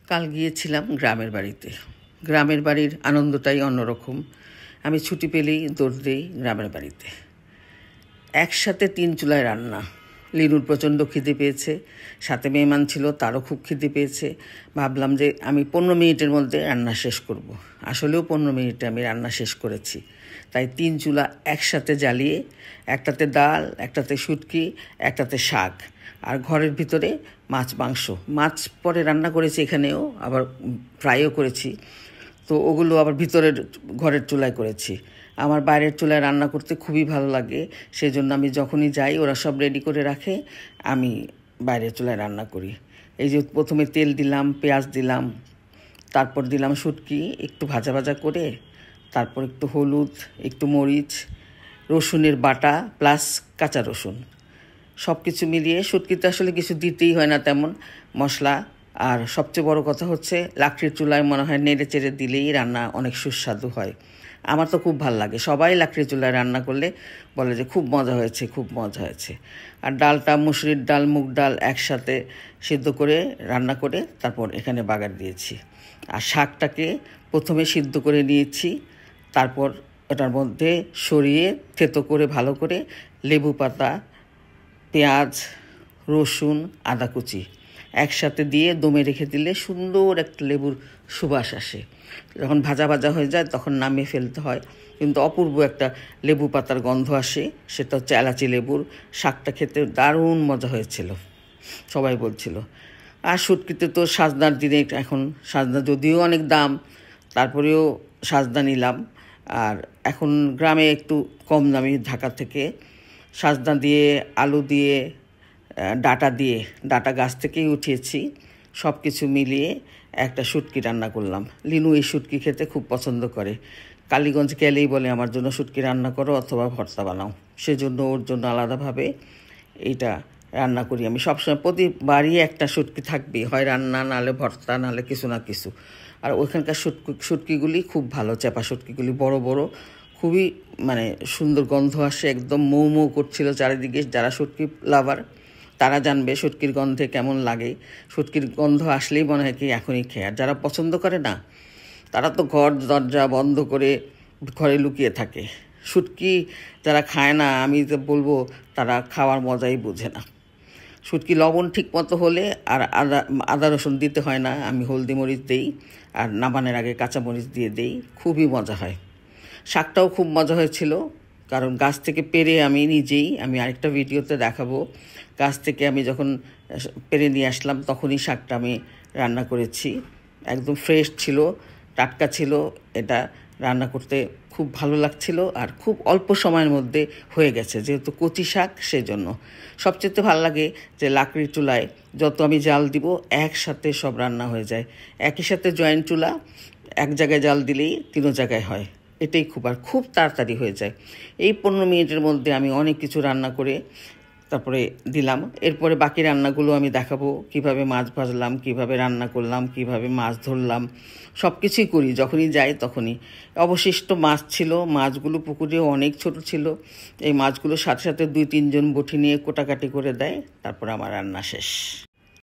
কাল গিয়েছিলাম গ্রামের বাড়িতে। গ্রামের বাড়ির আনন্দটাই অন্যরকম। আমি ছুটি পেলেই দৌড় দিই গ্রামের বাড়িতে। একসাথে 3 চুলায় রান্না। লিনুর প্রচণ্ড খিদে পেয়েছে, সাথে মেহমান ছিল, তারও খুব খিদে পেয়েছে। ভাবলাম যে আমি 15 মিনিটের মধ্যে রান্না শেষ করব। আসলেও 15 মিনিটে আমি রান্না শেষ করেছি। তাই 3 চুলা একসাথে জ্বালিয়ে, একটাতে ডাল, একটাতে শুটকি, একটাতে শাক, আর ঘরের ভিতরে মাছ মাছ পরে রান্না করেছি, এখানেও আবার ফ্রাইও করেছি। তো ওগুলো আবার ভিতরের ঘরের চুলায় করেছি। আমার বাইরের চুলায় রান্না করতে খুবই ভালো লাগে, সেই জন্য আমি যখনই যাই ওরা সব রেডি করে রাখে, আমি বাইরের চুলায় রান্না করি। এই যে প্রথমে তেল দিলাম, পেঁয়াজ দিলাম, তারপর দিলাম শুটকি, একটু ভাজা ভাজা করে, তারপর একটু হলুদ, একটু মরিচ, রসুনের বাটা প্লাস কাঁচা রসুন, সব কিছু মিলিয়ে। শুটকিতে আসলে কিছু দিতেই হয় না তেমন মশলা। আর সবচেয়ে বড় কথা হচ্ছে লাকড়ির চুলায় মনে হয় নেড়ে চেড়ে দিলেই রান্না অনেক সুস্বাদু হয়। আমার তো খুব ভালো লাগে, সবাই লাকড়ির চুলায় রান্না করলে বলে যে খুব মজা হয়েছে, খুব মজা হয়েছে। আর ডালটা মুসুরির ডাল, মুগ ডাল একসাথে সিদ্ধ করে রান্না করে তারপর এখানে বাগার দিয়েছি। আর শাকটাকে প্রথমে সিদ্ধ করে নিয়েছি, তারপর ওটার মধ্যে সরিয়ে থেতো করে ভালো করে লেবু পাতা, পেঁয়াজ, রসুন, আদা কুচি একসাথে দিয়ে দমে রেখে দিলে সুন্দর একটা লেবুর সুবাস আসে। যখন ভাজা ভাজা হয়ে যায় তখন নামিয়ে ফেলতে হয়, কিন্তু অপূর্ব একটা লেবু পাতার গন্ধ আসে। সেটা হচ্ছে এলাচি লেবুর। শাকটা খেতে দারুণ মজা হয়েছিল, সবাই বলছিল। আর শুটকিতে তো সাজনার দিনে, এখন সাজনা যদিও অনেক দাম, তারপরেও সাজনা নিলাম। আর এখন গ্রামে একটু কম দামি ঢাকা থেকে সাজনা দিয়ে, আলু দিয়ে, ডাটা গাছ থেকেই উঠিয়েছি, সব কিছু মিলিয়ে একটা শুটকি রান্না করলাম। লিনু এই শুটকি খেতে খুব পছন্দ করে। কালীগঞ্জ গেলেই বলে আমার জন্য শুটকি রান্না করো অথবা ভর্তা বানাও। সেজন্য ওর জন্য আলাদাভাবে এইটা রান্না করি আমি সবসময়। প্রতিবারই একটা শুটকি থাকবেই, হয় রান্না, নাহলে ভর্তা, নাহলে কিছু না কিছু। আর ওইখানকার শুটকিগুলি খুব ভালো, চেপা শুটকিগুলি বড় বড়, খুবই মানে সুন্দর গন্ধ আসে, একদম মৌ মৌ করছিল চারিদিকে। যারা শুটকি লাভার তারা জানবে শুটকির গন্ধে কেমন লাগে। শুটকির গন্ধ আসলেই মনে হয় কি এখনই খেয়ে। আর যারা পছন্দ করে না, তারা তো ঘর দরজা বন্ধ করে ঘরে লুকিয়ে থাকে। শুটকি যারা খায় না, আমি তো বলবো তারা খাওয়ার মজাই বোঝে না। শুটকি লবণ ঠিক মতো হলে, আর আদা রসুন দিতে হয় না, আমি হলদি মরিচ দিই, আর নামানোর আগে কাঁচা মরিচ দিয়ে দিই, খুবই মজা হয়। শাকটাও খুব মজা হয়েছিল, কারণ গাছ থেকে পেরে আমি আরেকটা ভিডিওতে দেখাবো, গাছ থেকে আমি যখন পেরে নিয়ে আসলাম তখনই শাকটা আমি রান্না করেছি। একদম ফ্রেশ ছিল, টাটকা ছিল। এটা রান্না করতে খুব ভালো লাগছিল, আর খুব অল্প সময়ের মধ্যে হয়ে গেছে, যেহেতু কচি শাক সেজন্য। সবচেয়ে ভালো লাগে যে লাকড়ির চুলায় যত আমি জাল দিব একসাথে সব রান্না হয়ে যায়। একই সাথে জয়েন্ট চুলা, এক জায়গায় জাল দিলেই 3 জায়গায় হয়। এটাই খুব তাড়াতাড়ি হয়ে যায়। এই 15 মিনিটের মধ্যে আমি অনেক কিছু রান্না করে তারপরে দিলাম। এরপরে বাকি রান্নাগুলো আমি দেখাবো, কিভাবে মাছ ভাজলাম, কিভাবে রান্না করলাম, কিভাবে মাছ ধরলাম, সব কিছুই করি যখনই যাই তখনই। অবশিষ্ট মাছ ছিল, মাছগুলো পুকুরে অনেক ছোট ছিল। এই মাছগুলো সাথে সাথে 2-3 জন বটি নিয়ে কোটাকাটি করে দেয়, তারপর আমার রান্না শেষ।